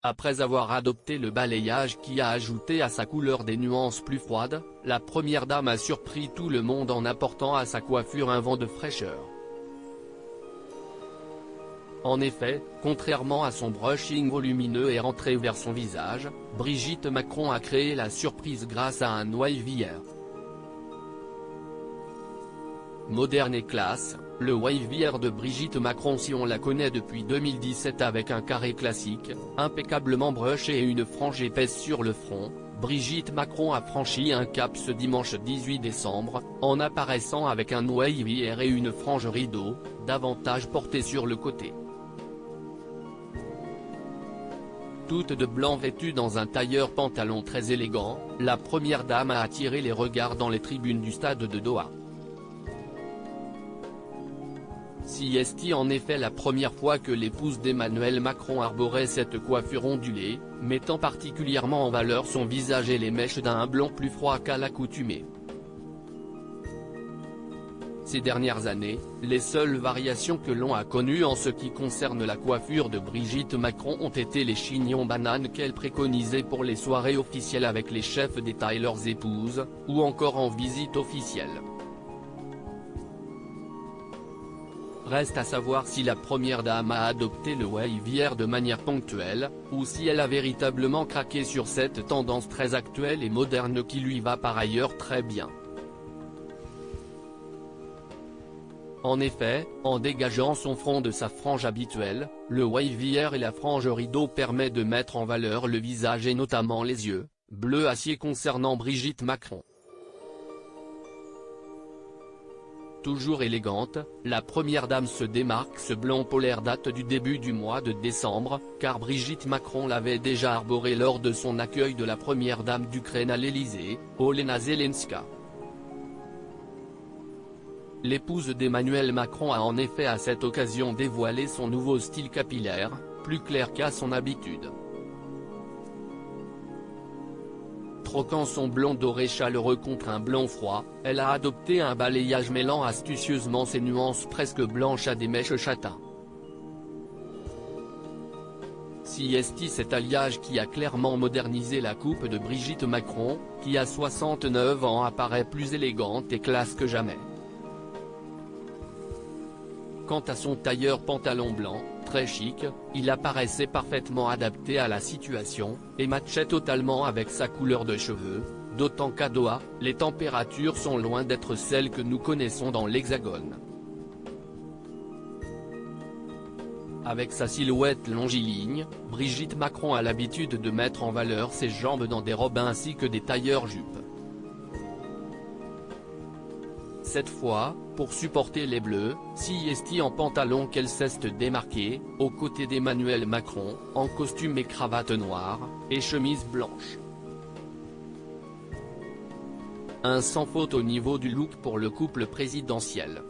Après avoir adopté le balayage qui a ajouté à sa couleur des nuances plus froides, la première dame a surpris tout le monde en apportant à sa coiffure un vent de fraîcheur. En effet, contrairement à son brushing volumineux et rentré vers son visage, Brigitte Macron a créé la surprise grâce à un wavy hair. Moderne et classe, le wavy hair de Brigitte Macron, si on la connaît depuis 2017 avec un carré classique, impeccablement brushé et une frange épaisse sur le front, Brigitte Macron a franchi un cap ce dimanche 18 décembre, en apparaissant avec un wavy hair et une frange rideau, davantage portée sur le côté. Toute de blanc vêtue dans un tailleur pantalon très élégant, la première dame a attiré les regards dans les tribunes du stade de Doha. C'est en effet la première fois que l'épouse d'Emmanuel Macron arborait cette coiffure ondulée, mettant particulièrement en valeur son visage et les mèches d'un blond plus froid qu'à l'accoutumée. Ces dernières années, les seules variations que l'on a connues en ce qui concerne la coiffure de Brigitte Macron ont été les chignons bananes qu'elle préconisait pour les soirées officielles avec les chefs d'État et leurs épouses, ou encore en visite officielle. Reste à savoir si la première dame a adopté le wavy hair de manière ponctuelle, ou si elle a véritablement craqué sur cette tendance très actuelle et moderne qui lui va par ailleurs très bien. En effet, en dégageant son front de sa frange habituelle, le wavy hair et la frange rideau permet de mettre en valeur le visage et notamment les yeux, bleu acier concernant Brigitte Macron. Toujours élégante, la première dame se démarque. Ce blond polaire date du début du mois de décembre, car Brigitte Macron l'avait déjà arboré lors de son accueil de la première dame d'Ukraine à l'Élysée, Olena Zelenska. L'épouse d'Emmanuel Macron a en effet à cette occasion dévoilé son nouveau style capillaire, plus clair qu'à son habitude. Troquant son blond doré chaleureux contre un blond froid, elle a adopté un balayage mêlant astucieusement ses nuances presque blanches à des mèches châtains. C'est cet alliage qui a clairement modernisé la coupe de Brigitte Macron, qui à 69 ans apparaît plus élégante et classe que jamais. Quant à son tailleur pantalon blanc, très chic, il apparaissait parfaitement adapté à la situation, et matchait totalement avec sa couleur de cheveux, d'autant qu'à Doha, les températures sont loin d'être celles que nous connaissons dans l'Hexagone. Avec sa silhouette longiligne, Brigitte Macron a l'habitude de mettre en valeur ses jambes dans des robes ainsi que des tailleurs-jupes. Cette fois, pour supporter les bleus, c'est en pantalon qu'elle s'est démarquée, aux côtés d'Emmanuel Macron, en costume et cravate noire, et chemise blanche. Un sans faute au niveau du look pour le couple présidentiel.